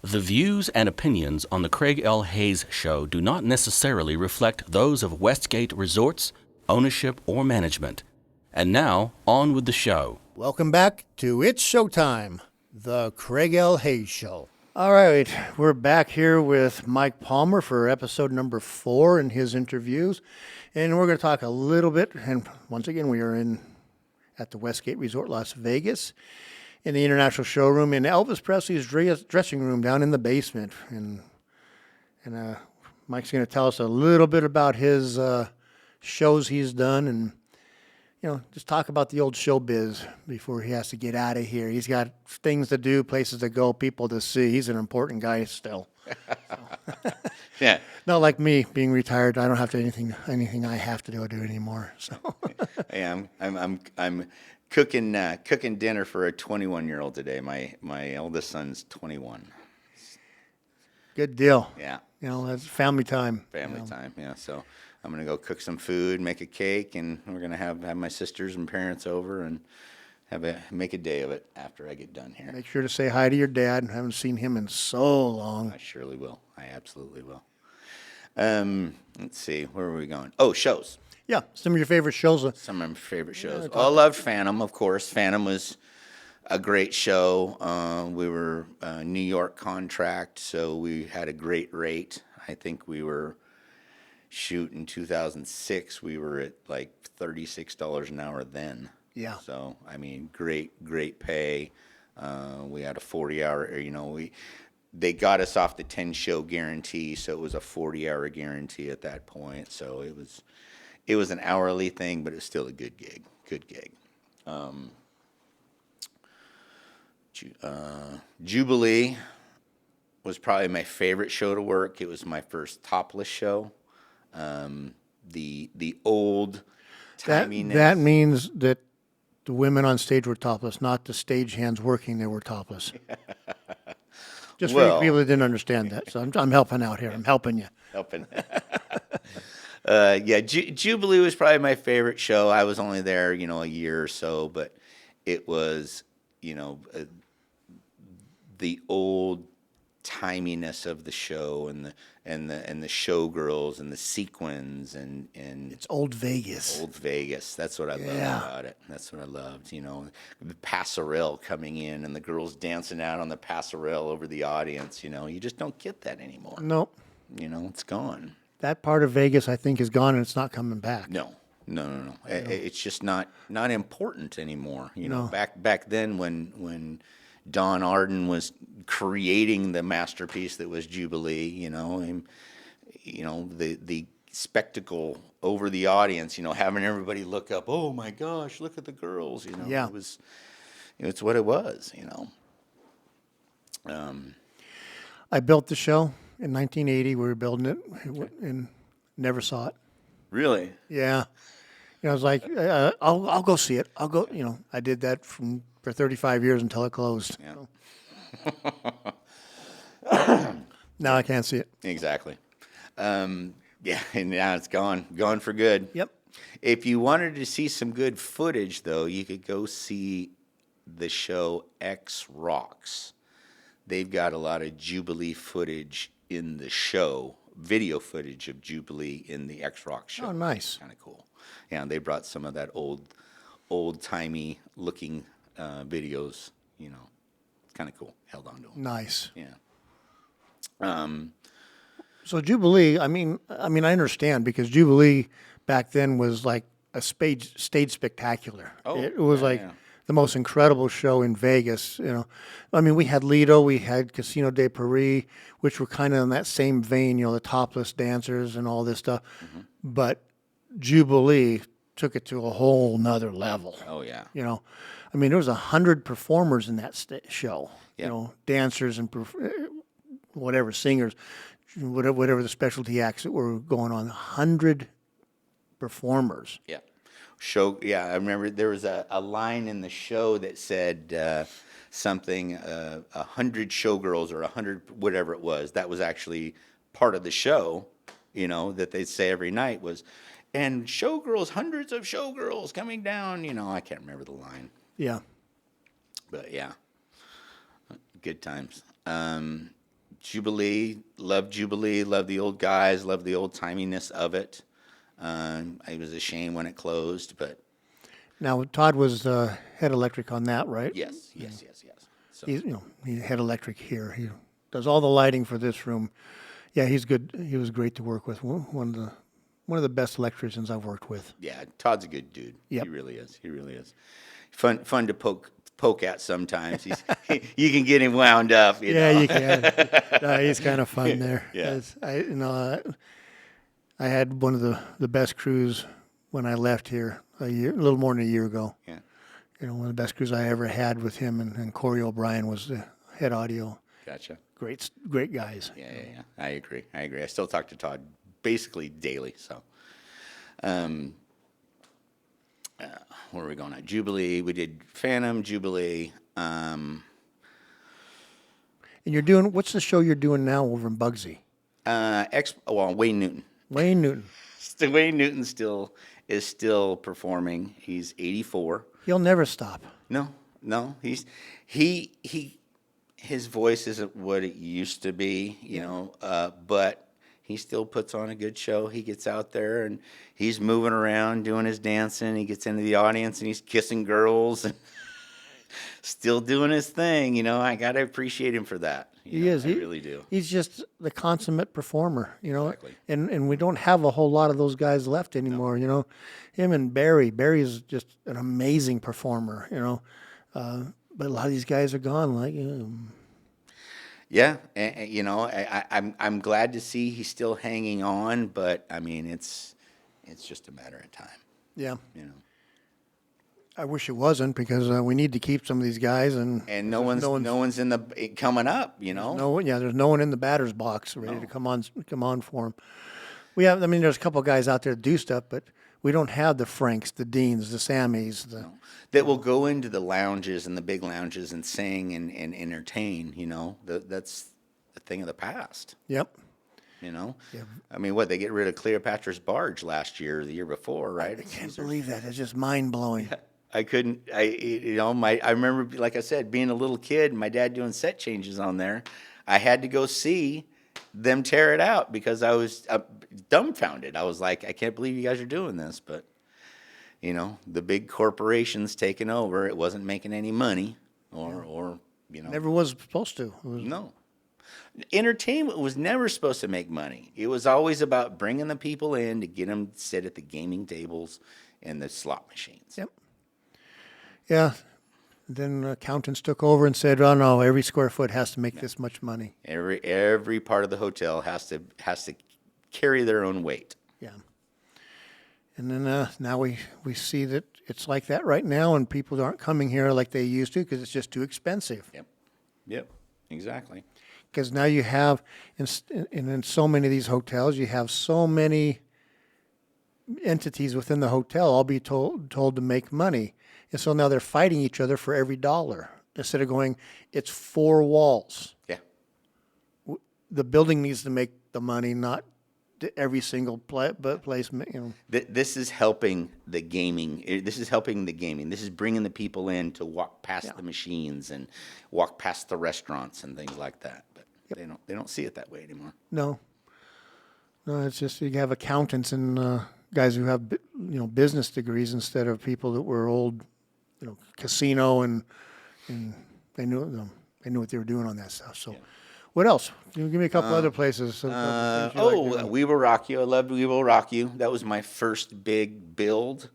The views and opinions on the Craig L. Hayes Show do not necessarily reflect those of Westgate Resorts, ownership, or management. And now, on with the show. Welcome back to It's Showtime, the Craig L. Hayes Show. All right, we're back here with Mike Palmer for episode number 4 in his interviews. And we're going to talk a little bit, and once again, we are at the Westgate Resort, Las Vegas, in the International Showroom, in Elvis Presley's dressing room down in the basement. And Mike's going to tell us a little bit about his shows he's done and, you know, just talk about the old showbiz before he has to get out of here. He's got things to do, places to go, people to see. He's an important guy still. Yeah. Not like me being retired. I don't have to anything I have to do anymore. So Yeah, I'm cooking dinner for a 21-year-old today. My eldest son's 21. good deal. Yeah. You know, that's family time. Family time. Yeah. So I'm gonna go cook some food, make a cake, and we're gonna have my sisters and parents over and make a day of it after I get done here. Make sure to say hi to your dad. I haven't seen him in so long. I surely will. I absolutely will. Let's see, where are we going? Oh, shows. Yeah, some of your favorite shows. Some of my favorite shows. I loved Phantom, of course. Phantom was a great show. We were a New York contract, so we had a great rate. I think we were in 2006. We were at like $36 an hour then. Yeah. So I mean, great pay. We had a 40-hour. They got us off the 10-show guarantee, so it was a 40-hour guarantee at that point. So it was an hourly thing, but it was still a good gig. Good gig. Jubilee was probably my favorite show to work. It was my first topless show. The old timiness. That means that the women on stage were topless, not the stage hands working. They were topless. Just for people that didn't understand that. So I'm helping out here. I'm helping you. Helping. Jubilee was probably my favorite show. I was only there, a year or so, but it was, the old timiness of the show and the showgirls and the sequins and It's old Vegas. Old Vegas. That's what I loved about it. That's what I loved. The passerelle coming in and the girls dancing out on the passerelle over the audience. You just don't get that anymore. Nope. It's gone. That part of Vegas, I think, is gone and it's not coming back. No. It's just not important anymore. No. Back then when Don Arden was creating the masterpiece that was Jubilee, the spectacle over the audience, having everybody look up, oh my gosh, look at the girls, Yeah. It's what it was, I built the show in 1980. We were building it and never saw it. Really? Yeah. I was like, I'll go see it. I'll go, I did that for 35 years until it closed. Yeah. Now I can't see it. Exactly. And now it's gone for good. Yep. If you wanted to see some good footage, though, you could go see the show X Rocks. They've got a lot of Jubilee footage in the show, video footage of Jubilee in the X Rocks show. Oh, nice. Kind of cool. Yeah, and they brought some of that old-timey looking videos, It's kind of cool. Held on to them. Nice. Yeah. So Jubilee, I mean, I understand because Jubilee back then was like a stage spectacular. Oh, it was yeah, like yeah. the most incredible show in Vegas. I mean, we had Lido, we had Casino de Paris, which were kind of in that same vein. The topless dancers and all this stuff. Mm-hmm. But Jubilee took it to a whole nother level. Oh, yeah. I mean, there was 100 performers in that show. Yeah. Dancers and whatever, singers, whatever the specialty acts that were going on. 100 performers. Yeah. I remember there was a line in the show that said something, 100 showgirls or 100 whatever it was. That was actually part of the show, that they'd say every night was, and showgirls, hundreds of showgirls coming down. I can't remember the line. Yeah. But yeah, good times. Jubilee, love the old guys, love the old timiness of it. It was a shame when it closed, but Now, Todd was head electric on that, right? yes. So, He head electric here. He does all the lighting for this room. Yeah, he's good. He was great to work with. One of the best electricians I've worked with. yeah, Todd's a good dude. Yep. He really is. He really is. Fun to poke at sometimes. You can get him wound up. You know? You can. He's kind of fun there. Yeah. I had one of the best crews when I left here a little more than a year ago. Yeah. One of the best crews I ever had with him and Corey O'Brien was the head audio. Gotcha. Great guys. Yeah. I agree. I still talk to Todd basically daily. So, where are we going at? Jubilee. We did Phantom, Jubilee. And what's the show you're doing now over in Bugsy? Wayne Newton. Wayne Newton. Wayne Newton is still performing. He's 84. He'll never stop. No. His voice isn't what it used to be, but he still puts on a good show. He gets out there and he's moving around, doing his dancing. He gets into the audience and he's kissing girls and still doing his thing. I got to appreciate him for that. He is. I really do. He's just the consummate performer, Exactly. And we don't have a whole lot of those guys left anymore, Him and Barry. Barry's just an amazing performer, but a lot of these guys are gone. Yeah, and, I'm glad to see he's still hanging on, but I mean it's just a matter of time. Yeah. I wish it wasn't because we need to keep some of these guys and no one's in the coming up. there's no one in the batter's box ready to come on for him. There's a couple of guys out there that do stuff, but we don't have the Franks, the Deans, the Sammys, that will go into the lounges and the big lounges and sing and entertain. That's the thing of the past. Yep. I mean, they get rid of Cleopatra's Barge last year or the year before, right? I can't believe that. It's just mind blowing. I couldn't. I remember, like I said, being a little kid, and my dad doing set changes on there. I had to go see them tear it out because I was dumbfounded. I was like, I can't believe you guys are doing this, but the big corporations taking over. It wasn't making any money, or Never was supposed to. No. Entertainment was never supposed to make money. It was always about bringing the people in to get them to sit at the gaming tables and the slot machines. Yep. Yeah. Then accountants took over and said, "Oh no, every square foot has to make this much money." Every part of the hotel has to carry their own weight. Yeah. And then now we see that it's like that right now, and people aren't coming here like they used to because it's just too expensive. Yep. Exactly. Because now you have, in so many of these hotels, you have so many entities within the hotel all be told to make money. And so now they're fighting each other for every dollar. Instead of going, it's 4 walls. Yeah. The building needs to make the money, not every single place. This is helping the gaming. This is helping the gaming. This is bringing the people in to walk past the machines and walk past the restaurants and things like that. But they don't see it that way anymore. No, it's just you have accountants and guys who have business degrees instead of people that were old, casino and they knew what they were doing on that stuff. So. What else? Give me a couple other places. We Will Rock You. I loved We Will Rock You. That was my first big build.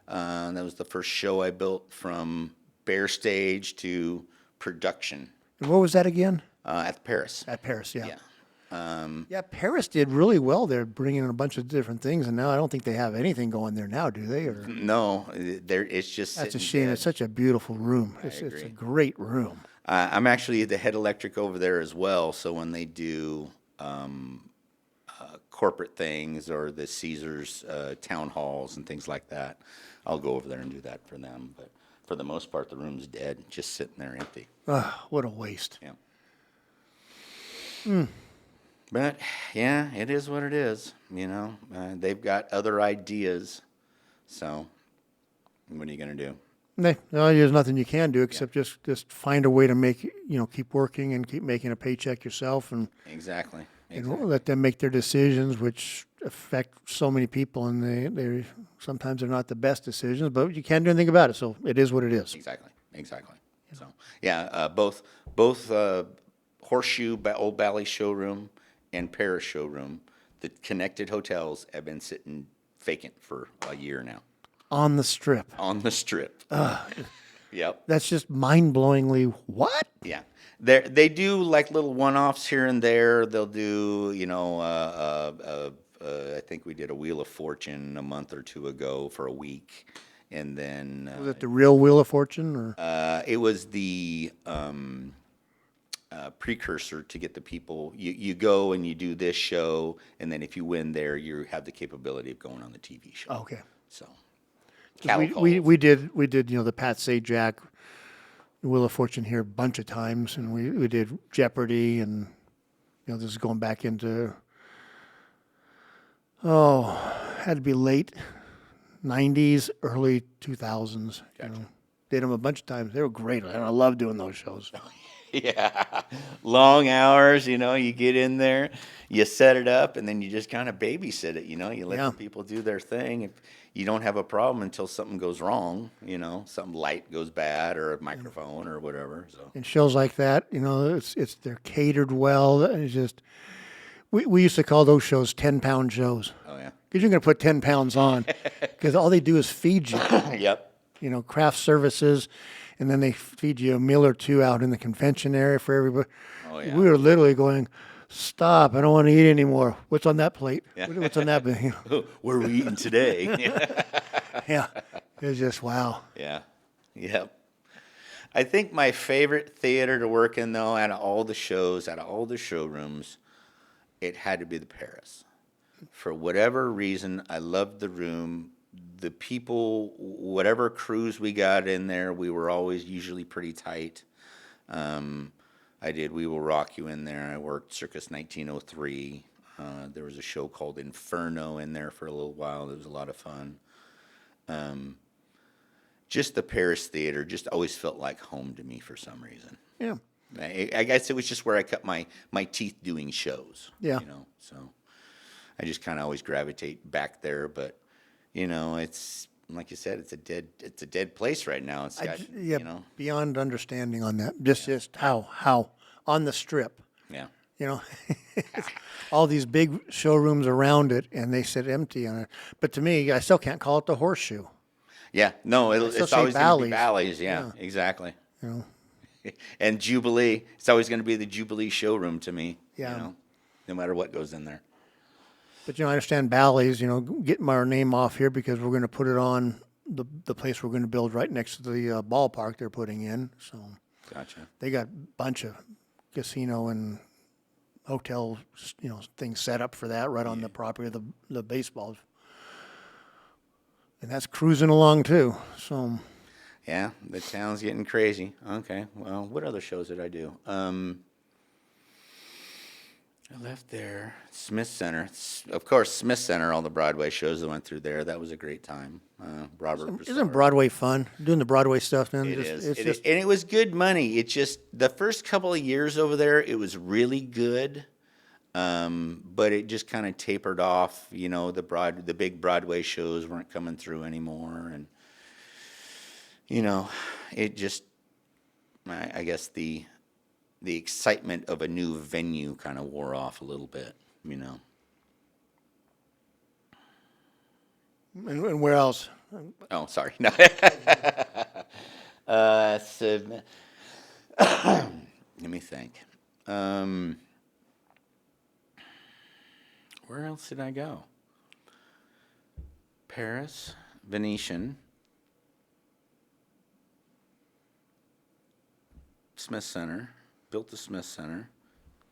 That was the first show I built from bare stage to production. And what was that again? At Paris. At Paris, yeah. Yeah. Paris did really well there, bringing in a bunch of different things, and now I don't think they have anything going there now, do they? Or no, it's just that's a shame. Dead. It's such a beautiful room. It's a great room. I'm actually the head electric over there as well, so when they do corporate things or the Caesars town halls and things like that, I'll go over there and do that for them. But for the most part, the room's dead, just sitting there empty. What a waste. Yeah. But, yeah, it is what it is, They've got other ideas, so what are you going to do? No, there's nothing you can do except just find a way to make, keep working and keep making a paycheck yourself and Exactly. and let them make their decisions, which affect so many people, and they sometimes they're not the best decisions, but you can't do anything about it. So it is what it is. Exactly. So yeah, both Horseshoe Old Valley showroom and Paris showroom, the connected hotels have been sitting vacant for a year now On the Strip. on the Strip. Yep. That's just mind-blowingly what? Yeah. They do like little one-offs here and there. They'll do, I think we did a Wheel of Fortune a month or two ago for a week. And then Was it the real Wheel of Fortune, or it was the precursor to get the people. You go and you do this show, and then if you win there, you have the capability of going on the TV show. okay? So, We did the Pat Sajak Wheel of Fortune here a bunch of times, and we did Jeopardy, and this is going back into had to be late '90s, early 2000s. Did them a bunch of times. They were great. I love doing those shows. yeah, long hours. You get in there, you set it up, and then you just kind of babysit it. You let the people do their thing. If you don't have a problem until something goes wrong, some light goes bad or a microphone or whatever. So And shows like that, it's they're catered well. It's just we used to call those shows 10-pound shows. oh yeah, Because you're going to put 10 pounds on, because all they do is feed you. yep. Craft services, and then they feed you a meal or two out in the convention area for everybody. Oh, yeah. We were literally going, stop, I don't want to eat anymore. What's on that plate? What's on that? What are we eating today? Yeah, it was just wow. Yeah. Yep. I think my favorite theater to work in, though, out of all the shows, out of all the showrooms, it had to be the Paris. For whatever reason, I loved the room. The people, whatever crews we got in there, we were always usually pretty tight. I did We Will Rock You in there. I worked Circus 1903. There was a show called Inferno in there for a little while. It was a lot of fun. Just the Paris Theater just always felt like home to me for some reason. Yeah. I guess it was just where I cut my teeth doing shows. Yeah. So I just kind of always gravitate back there. But it's like you said, it's a dead place right now. It's got beyond understanding on that. Just how on the Strip. Yeah. All these big showrooms around it, and they sit empty on it. But to me, I still can't call it the Horseshoe. Yeah, no, it's say always going to be Bally's. Bally's. Yeah, exactly. And Jubilee, it's always going to be the Jubilee showroom to me. Yeah. No matter what goes in there. But I understand Bally's. Getting our name off here because we're going to put it on the place we're going to build right next to the ballpark they're putting in. So Gotcha. they got a bunch of casino and hotel, things set up for that right on the property of the baseball. And that's cruising along too. So Yeah, the town's getting crazy. Okay, well, what other shows did I do? I left there. Smith Center. Of course, Smith Center, all the Broadway shows that went through there. That was a great time. Robert Broussard. isn't Broadway fun? Doing the Broadway stuff, man. It is. It's just And it was good money. It just, the first couple of years over there, it was really good. But it just kind of tapered off. The big Broadway shows weren't coming through anymore. And, it just, I guess the excitement of a new venue kind of wore off a little bit, And where else? Oh, sorry. No. So, let me think. Where else did I go? Paris, Venetian, Smith Center, built the Smith Center,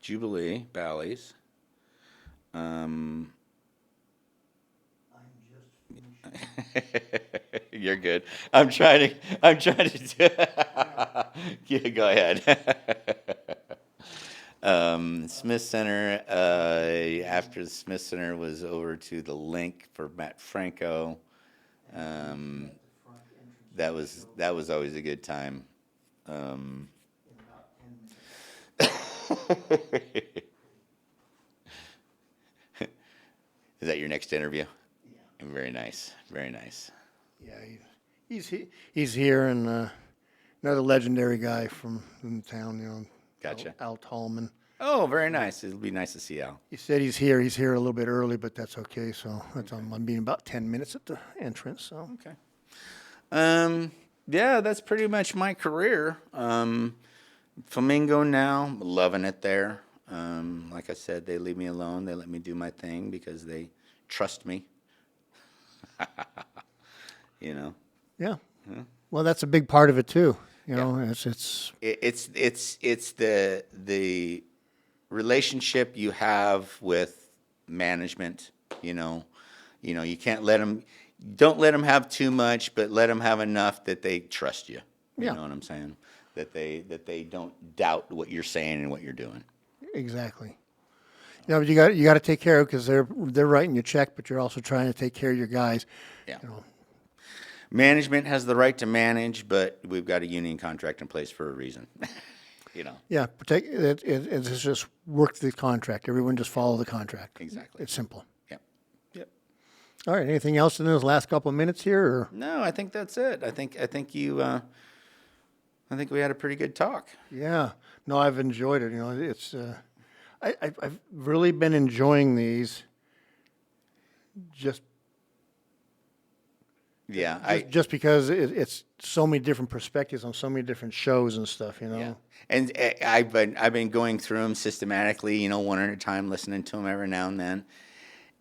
Jubilee, Bally's. You're good. I'm trying to do yeah, go ahead. Smith Center, after the Smith Center was over to the Link for Matt Franco. that was always a good time. Is that your next interview? Yeah. Very nice. Very nice. Yeah, he's here, and another legendary guy from the town, Gotcha. Al Tallman. Oh, very nice. It'll be nice to see Al. He said he's here. He's here a little bit early, but that's okay. So I'm being about 10 minutes at the entrance. So Okay. Yeah, that's pretty much my career. Flamingo now, loving it there. Like I said, they leave me alone. They let me do my thing because they trust me. Yeah. Well, that's a big part of it too. It's It's the relationship you have with management. You can't don't let them have too much, but let them have enough that they trust you. You know what I'm saying? That they don't doubt what you're saying and what you're doing. Exactly. But you got to take care of, because they're writing you a check, but you're also trying to take care of your guys. Yeah. Management has the right to manage, but we've got a union contract in place for a reason. Yeah, protect it. It's just work the contract. Everyone just follow the contract. Exactly. It's simple. Yep. All right. Anything else in those last couple of minutes here? Or? No, I think that's it. I think we had a pretty good talk. Yeah. No, I've enjoyed it. It's I've really been enjoying these. Just because it's so many different perspectives on so many different shows and stuff. Yeah. And I've been going through them systematically. One at a time, listening to them every now and then.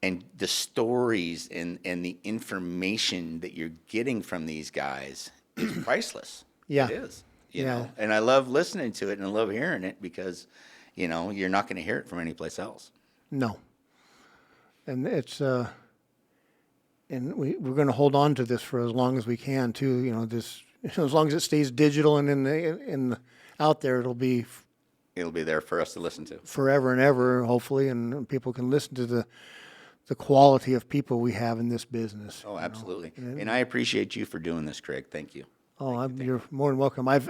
And the stories and the information that you're getting from these guys is priceless. Yeah. It is. You know? And I love listening to it, and I love hearing it because, you're not going to hear it from anyplace else. No. And it's and we're going to hold on to this for as long as we can too. This as long as it stays digital and in out there, it'll be there for us to listen to forever and ever, hopefully, and people can listen to the quality of people we have in this business. Oh, absolutely. And I appreciate you for doing this, Craig. Thank you. Oh, you're more than welcome. I've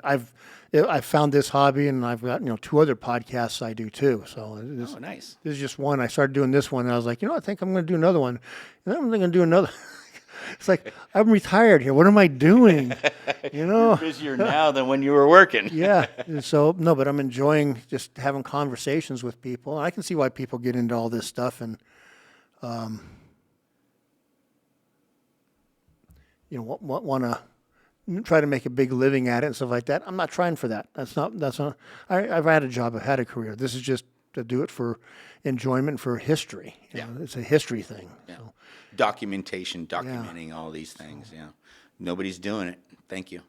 found this hobby, and I've got 2 other podcasts I do too. So Nice. This is just one. I started doing this one, and I was like, I think I'm going to do another one, and then I'm going to do another. It's like I'm retired here. What am I doing? You're busier now than when you were working. Yeah. So no, but I'm enjoying just having conversations with people. I can see why people get into all this stuff, and want to try to make a big living at it and stuff like that. I'm not trying for that. That's not. I've had a job. I've had a career. This is just to do it for enjoyment, for history. It's a history thing. Yeah. So. Documenting all these things. Yeah. Nobody's doing it. Thank you.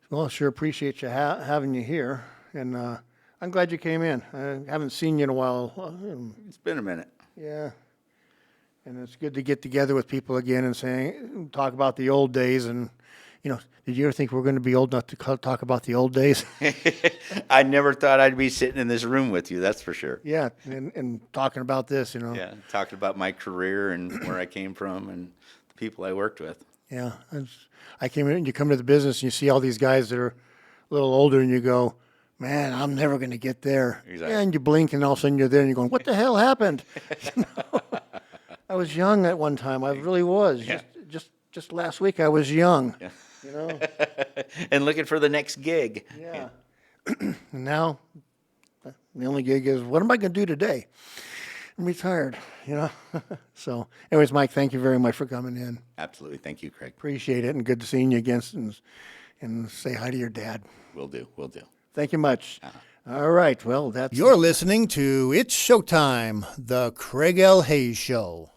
Well, sure appreciate you having you here, and I'm glad you came in. I haven't seen you in a while. It's been a minute. Yeah. And it's good to get together with people again and talk about the old days. And, did you ever think we're going to be old enough to talk about the old days? I never thought I'd be sitting in this room with you, that's for sure. Yeah, and talking about this, Yeah, talking about my career and where I came from and the people I worked with. Yeah, I came in, and you come to the business and you see all these guys that are a little older, and you go, man, I'm never going to get there. Exactly. Yeah, and you blink, and all of a sudden you're there, and you're going, what the hell happened? I was young at one time. I really was. Yeah. Just last week I was young. Yeah. And looking for the next gig. Yeah. And now the only gig is, what am I going to do today? I'm retired, So anyways, Mike, thank you very much for coming in. Absolutely. Thank you, Craig. Appreciate it, and good to seeing you again, and say hi to your dad. Will do. Thank you much. All right. Well, You're listening to It's Showtime, the Craig L. Hayes Show.